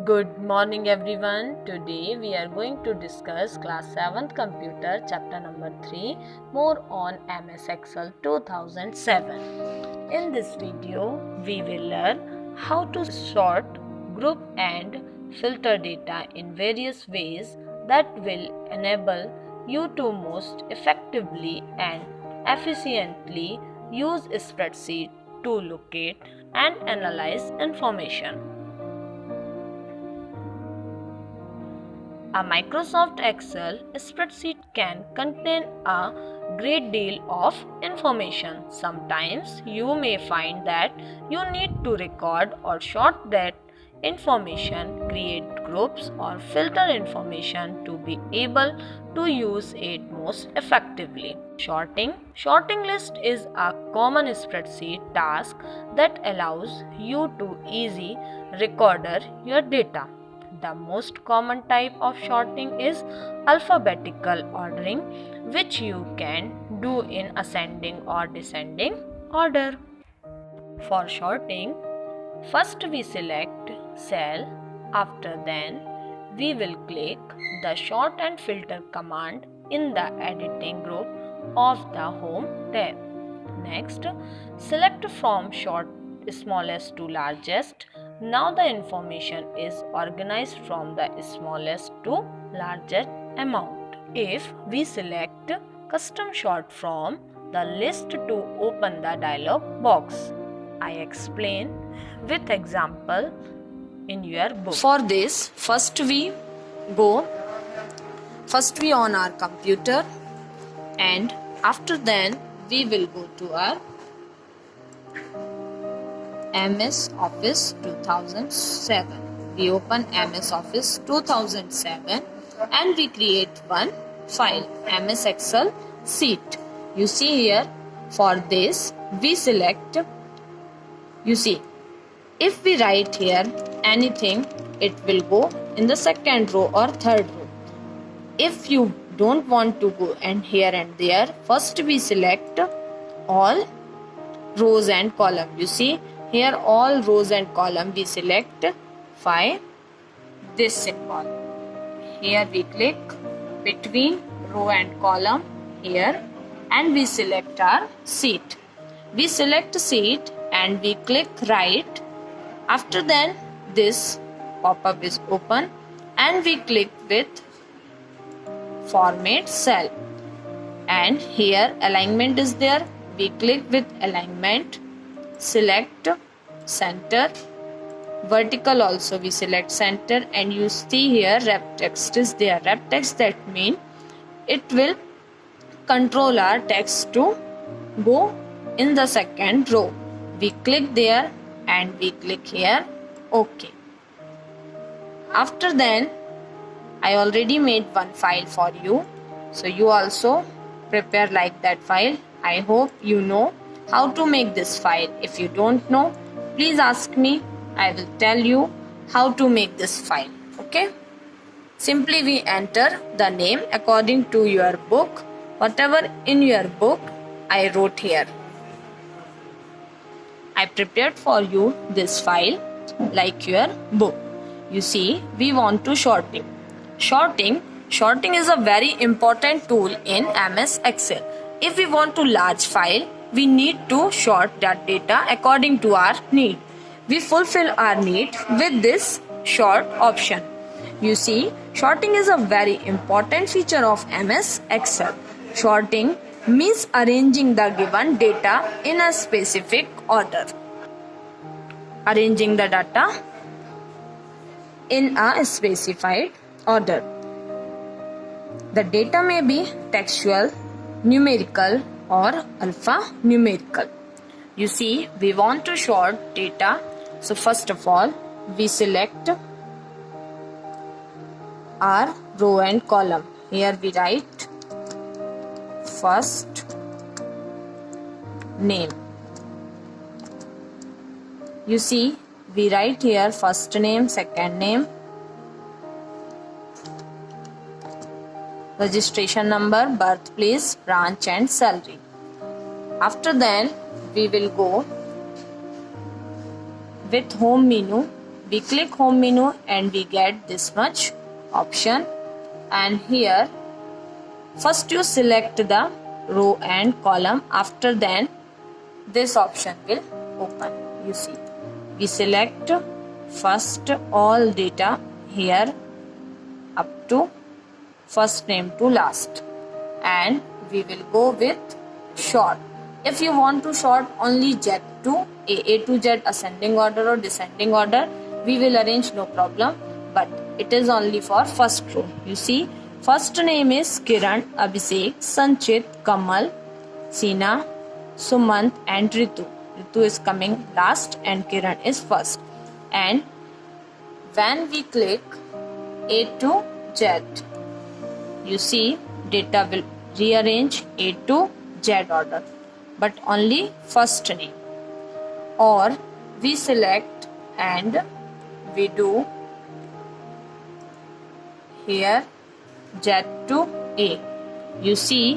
Good morning everyone. Today we are going to discuss class 7th computer chapter number 3 more on MS Excel 2007. In this video we will learn how to sort, group and filter data in various ways that will enable you to most effectively and efficiently use a spreadsheet to locate and analyze information. A Microsoft Excel spreadsheet can contain a great deal of information. Sometimes you may find that you need to record or sort that information, create groups or filter information to be able to use it most effectively. Sorting list is a common spreadsheet task that allows you to easily record your data. The most common type of sorting is alphabetical ordering, which you can do in ascending or descending order. For sorting, first we select cell. After then, we will click the sort and filter command in the editing group of the home tab. Next, select from sort smallest to largest. Now the information is organized from the smallest to largest amount. If we select custom sort from the list to open the dialog box, I explain with example in your book. For this, first we on our computer, and after then we will go to our MS Office 2007. We open MS Office 2007 and we create one file, MS Excel sheet. You see here, for this we select, you see, if we write here anything, it will go in the second row or third row. If you don't want to go and here and there, first we select all rows and column. You see here, all rows and column we select by this symbol. Here we click between row and column here and we select our sheet. We select sheet and we click right. After then this pop-up is open and we click with format cell, and here alignment is there. We click with alignment, select center, vertical also we select center, and you see here wrap text is there. Wrap text, that means it will control our text to go in the second row. We click there and we click here OK. After then I already made one file for you, so you also prepare like that file. I hope you know how to make this file. If you don't know, please ask me. I will tell you how to make this file. Okay? Simply we enter the name according to your book. Whatever in your book I wrote here. I prepared for you this file like your book. You see, we want to sorting. Sorting is a very important tool in MS Excel. If we want to large file, we need to sort that data according to our need. We fulfill our need with this sort option. You see, sorting is a very important feature of MS Excel. Sorting means arranging the given data in a specific order. Arranging the data in a specified order. The data may be textual, numerical or alphanumerical. You see, we want to sort data. So first of all, we select our row and column. Here we write first name. You see, we write here first name, second name, registration number, birthplace, branch and salary. After then we will go with home menu. we click home menu and we get this much option. And here first you select the row and column, after then this option will open. You see, we select first all data here up to first name to last, and we will go with sort. If you want to sort only Z to A to Z, ascending order or descending order, we will arrange, no problem, but it is only for first row. You see, first name is Kiran, Abhishek, Sanchit, Kamal, Sina, Sumant and Ritu. Ritu is coming last and Kiran is first. And when we click A to Z, you see data will rearrange A to Z order, but only first name. Or we select and we do here Z to A. You see,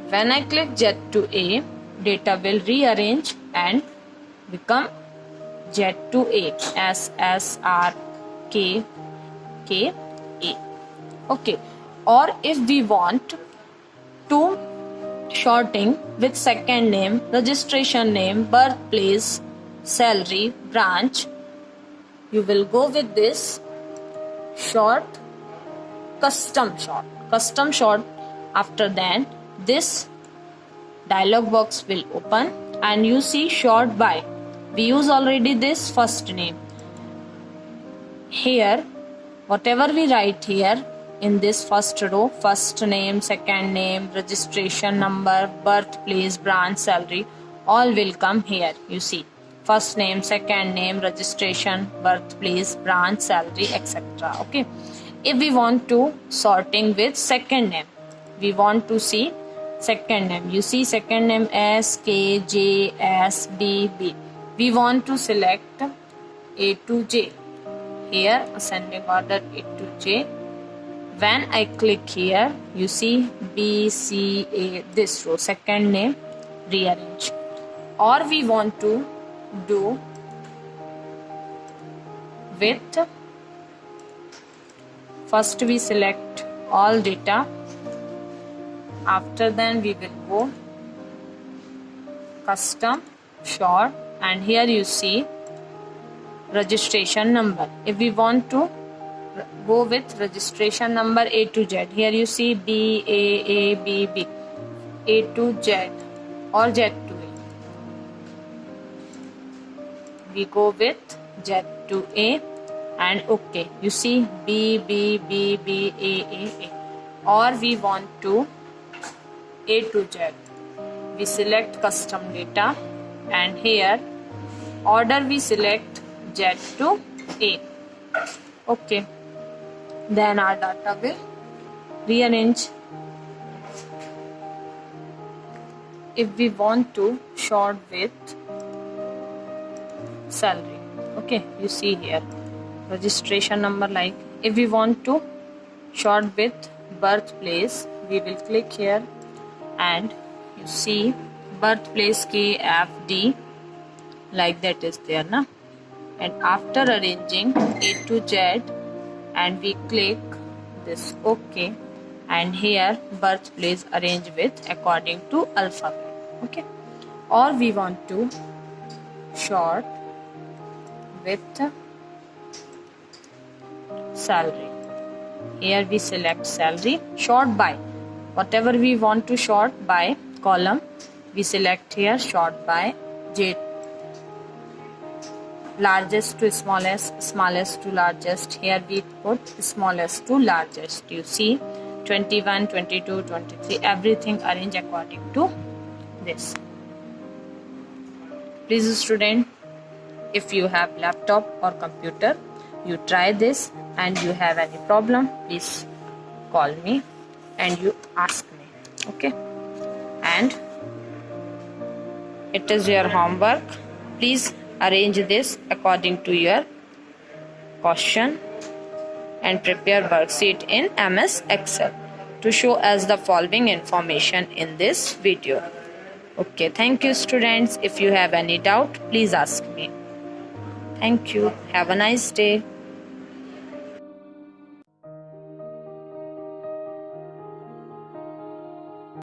when I click Z to A, data will rearrange and become Z to A, S, S, R, K, K, A. Okay. Or if we want to shorting with second name, registration name, birthplace, salary, branch, you will go with this short, custom short. Custom short, after that this dialog box will open and you see short by. We use already this first name. Here, whatever we write here in this first row, first name, second name, registration number, birthplace, branch, salary, all will come here. You see, first name, second name, registration, birthplace, branch, salary, etc. Okay. If we want to sorting with second name, we want to see second name. You see second name S, K, J, S, B, B. We want to select A to J. Here ascending order A to J. When I click here, you see B, C, A, this row, second name, rearrange. Or we want to do with, first we select all data, after then we will go custom short, and here you see registration number. If we want to go with registration number A to Z, here you see B, A, B, B, A to Z or Z to A. We go with Z to A and OK. You see B, B, B, B, A. Or we want to A to Z. We select custom data and here order we select Z to A. OK. Then our data will rearrange. If we want to sort with salary, okay, you see here registration number. Like if we want to sort with birthplace, we will click here and you see birthplace KFD, like that is there na. And after arranging A to Z and we click this OK, and here birthplace arrange with according to alphabet. Okay. Or we want to sort with salary. Here we select salary, sort by. Whatever we want to sort by column, we select here sort by J, largest to smallest, smallest to largest. Here we put smallest to largest. You see 21, 22, 23, everything arranged according to this. Please student, if you have laptop or computer, you try this, and you have any problem, please call me and you ask me. Okay. And it is your homework. Please arrange this according to your question and prepare worksheet in MS Excel to show us the following information in this video. Okay, thank you students. If you have any doubt, please ask me. Thank you. Have a nice day.